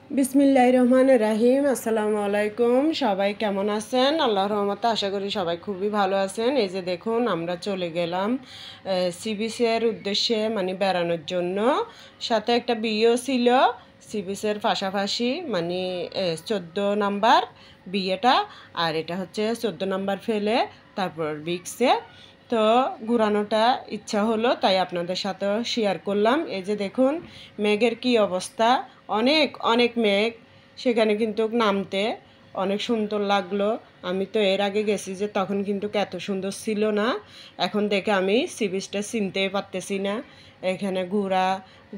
বিসমিল্লাহির রহমানির রহিম। আসসালামু আলাইকুম। সবাই কেমন আছেন? আল্লাহর রহমতে আশা করি সবাই খুবই ভালো আছেন। এই যে দেখুন আমরা চলে গেলাম সি বিচ এর উদ্দেশ্যে, মানে বেড়ানোর জন্য। সাথে একটা বিয়েও ছিল সি বিচ এর পাশাপাশি, মানে 14 নাম্বার বিয়েটা, আর এটা হচ্ছে 14 নাম্বার ফেলে তারপর বিক্সে। তো ঘোরানোটা ইচ্ছা হলো, তাই আপনাদের সাথেও শেয়ার করলাম। এই যে দেখুন মেঘের কি অবস্থা, অনেক অনেক মেঘ। সেখানে কিন্তু নামতে অনেক সুন্দর লাগলো। আমি তো এর আগে গেছি যে তখন কিন্তু এত সুন্দর ছিল না। এখন দেখে আমি সি বিচটা চিনতেই পারতেছি না। এখানে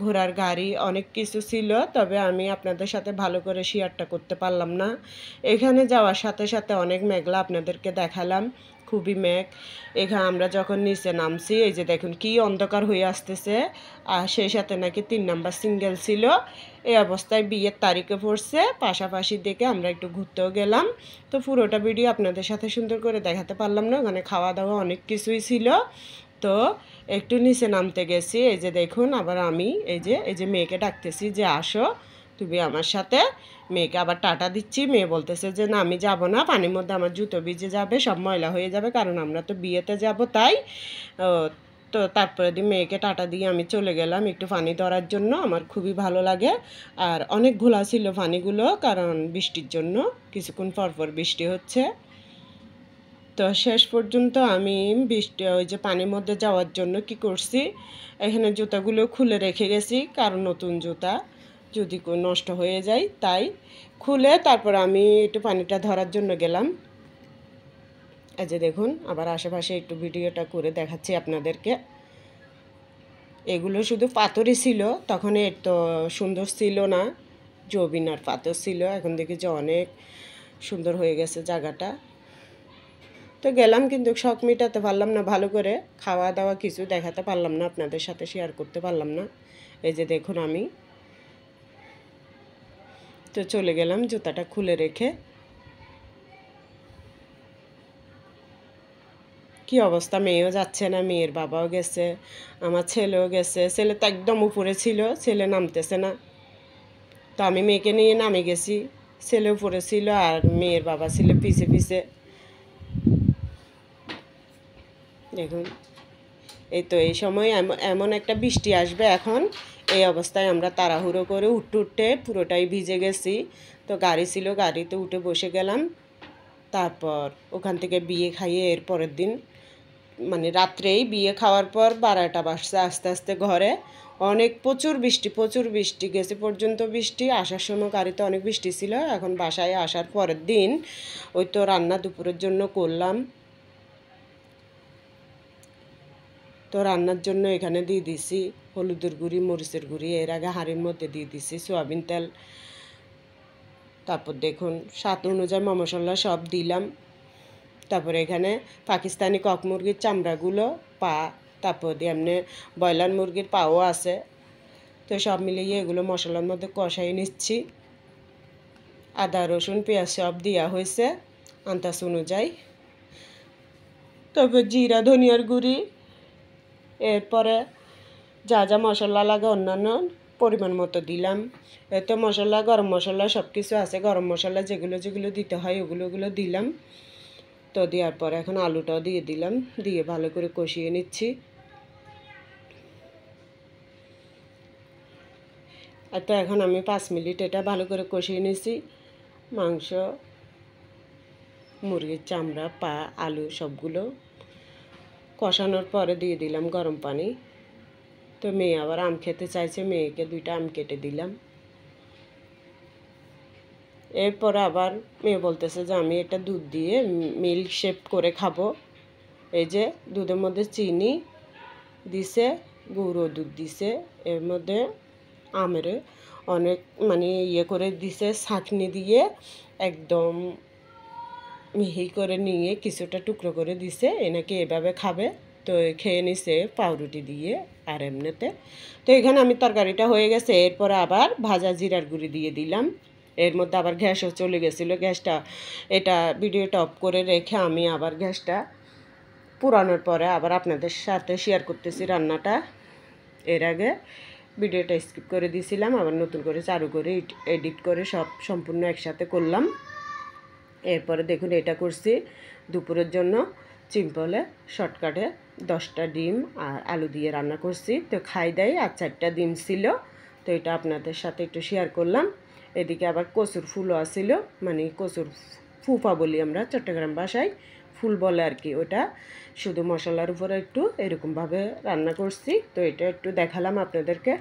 ঘোড়ার গাড়ি অনেক কিছু ছিল, তবে আমি আপনাদের সাথে ভালো করে শেয়ারটা করতে পারলাম না। এখানে যাওয়ার সাথে সাথে অনেক মেঘলা আপনাদেরকে দেখালাম, খুবই মেঘ। এখানে আমরা যখন নিচে নামছি, এই যে দেখুন কি অন্ধকার হয়ে আসতেছে। আর সেই সাথে নাকি 3 নাম্বার সিঙ্গেল ছিল। এই অবস্থায় বিয়ের তারিখে পড়ছে, পাশাপাশি দেখে আমরা একটু ঘুরতেও গেলাম। তো পুরোটা ভিডিও আপনাদের সাথে সুন্দর করে দেখাতে পারলাম না, ওখানে খাওয়া দাওয়া অনেক কিছুই ছিল। তো একটু নিচে নামতে গেছি। এই যে দেখুন আবার আমি এই যে মেয়েকে ডাকতেছি যে আসো তুমি আমার সাথে। মেয়েকে আবার টাটা দিচ্ছি, মেয়ে বলতেছে যে না আমি যাব না, পানির মধ্যে আমার জুতো ভিজে যাবে, সব ময়লা হয়ে যাবে, কারণ আমরা তো বিয়েতে যাব তাই। তো তারপরে দিয়ে মেয়েকে টাটা দিয়ে আমি চলে গেলাম একটু পানি ধরার জন্য। আমার খুবই ভালো লাগে। আর অনেক ঘোলা ছিল পানিগুলো, কারণ বৃষ্টির জন্য কিছুক্ষণ পর পর বৃষ্টি হচ্ছে। তো শেষ পর্যন্ত আমি বৃষ্টি ওই যে পানির মধ্যে যাওয়ার জন্য কি করছি, এখানে জুতাগুলো খুলে রেখে গেছি, কারণ নতুন জুতা যদি নষ্ট হয়ে যায়, তাই খুলে তারপর আমি একটু পানিটা ধরার জন্য গেলাম। এই যে দেখুন আবার আশেপাশে একটু ভিডিওটা করে দেখাচ্ছি আপনাদেরকে। এগুলো শুধু পাথরই ছিল, তখন এত সুন্দর ছিল না, জবিনার পাথর ছিল। এখন দেখি যে অনেক সুন্দর হয়ে গেছে জায়গাটা। তো গেলাম, কিন্তু শখ মেটাতে পারলাম না ভালো করে, খাওয়া দাওয়া কিছু দেখাতে পারলাম না, আপনাদের সাথে শেয়ার করতে পারলাম না। এই যে দেখুন আমি তো চলে গেলাম জুতাটা খুলে রেখে। কি অবস্থা, মেয়েও যাচ্ছে না, মেয়ের বাবাও গেছে, আমার ছেলেও গেছে। ছেলে তো একদম উপরে ছিল, ছেলে নামতেছে না। তো আমি মেয়েকে নিয়ে নামে গেছি, ছেলে উপরে ছিল আর মেয়ের বাবা ছিল পিছে পিছে। দেখুন এই তো এই সময় এমন একটা বৃষ্টি আসবে এখন। এই অবস্থায় আমরা তাড়াহুড়ো করে উঠতে উঠতে পুরোটাই ভিজে গেছি। তো গাড়ি ছিল, গাড়িতে উঠে বসে গেলাম। তারপর ওখান থেকে বিয়ে খাইয়ে এর পরের দিন, মানে রাত্রেই বিয়ে খাওয়ার পর 12টা বাজছে আস্তে আস্তে ঘরে। অনেক প্রচুর বৃষ্টি গেছে পর্যন্ত বৃষ্টি, আসার সময় গাড়িতে অনেক বৃষ্টি ছিল। এখন বাসায় আসার পরের দিন ওই তো রান্না দুপুরের জন্য করলাম। তো রান্নার জন্য এখানে দিয়ে দিছি হলুদের গুঁড়ি, মরিচের গুঁড়ি, এর আগে হাঁড়ির মধ্যে দিয়ে দিছি সয়াবিন তেল। তারপর দেখুন স্বাদ অনুযায়ী মশলা সব দিলাম। তারপরে এখানে পাকিস্তানি কক মুরগির চামড়াগুলো, পা, তারপর দিয়ে এমনি ব্রয়লার মুরগির পাও আছে। তো সব মিলিয়ে এগুলো মশলার মধ্যে কষাই নিচ্ছি। আদা রসুন পেঁয়াজ সব দেওয়া হয়েছে আন্দাজ অনুযায়ী। তারপর জিরা ধনিয়ার গুঁড়ি, এরপরে যা যা মশলা লাগে অন্যান্য পরিমাণ মতো দিলাম। এতে মশলা, গরম মশলা সব কিছু আছে, গরম মশলা যেগুলো যেগুলো দিতে হয় ওগুলো দিলাম। তো দেওয়ার পর এখন আলুটাও দিয়ে দিলাম, দিয়ে ভালো করে কষিয়ে নিচ্ছি। আর তো এখন আমি 5 মিনিট এটা ভালো করে কষিয়ে নিচ্ছি। মাংস, মুরগির চামড়া, পা, আলু সবগুলো কষানোর পরে দিয়ে দিলাম গরম পানি। তো মেয়ে আবার আম খেতে চাইছে, মেয়েকে 2টা আম কেটে দিলাম। এরপর আবার মেয়ে বলতেছে যে আমি এটা দুধ দিয়ে মিল্ক শেক করে খাবো। এই যে দুধের মধ্যে চিনি দিছে, গুঁড়ো দুধ দিছে, এর মধ্যে আমের অনেক মানে ইয়ে করে দিছে, ছাঁকনি দিয়ে একদম মিহি করে নিয়ে কিছুটা টুকরো করে দিছে, এনাকে এভাবে খাবে। তো খেয়ে নিছে পাউরুটি দিয়ে আর এমনিতে। তো এখানে আমি তরকারিটা হয়ে গেছে, এরপরে আবার ভাজা জিরার গুঁড়ি দিয়ে দিলাম। এর মধ্যে আবার গ্যাসও চলে গেছিলো, গ্যাসটা এটা ভিডিওটা অফ করে রেখে আমি আবার গ্যাসটা পুরানোর পরে আবার আপনাদের সাথে শেয়ার করতেছি রান্নাটা। এর আগে ভিডিওটা স্কিপ করে দিয়েছিলাম, আবার নতুন করে চালু করে এডিট করে সব সম্পূর্ণ একসাথে করলাম। এরপরে দেখুন এটা করছি দুপুরের জন্য সিম্পলে শর্টকাটে 10টা ডিম আর আলু দিয়ে রান্না করছি। তো খাই দেয় আর 4টা ডিম ছিল, তো এটা আপনাদের সাথে একটু শেয়ার করলাম। এদিকে আবার কচুর ফুলও আসছিল, মানে কচুর ফুফা বলি আমরা চট্টগ্রাম ভাষায়, ফুল বলে আর কি। ওটা শুধু মশলার উপরে একটু এরকমভাবে রান্না করছি, তো এটা একটু দেখালাম আপনাদেরকে।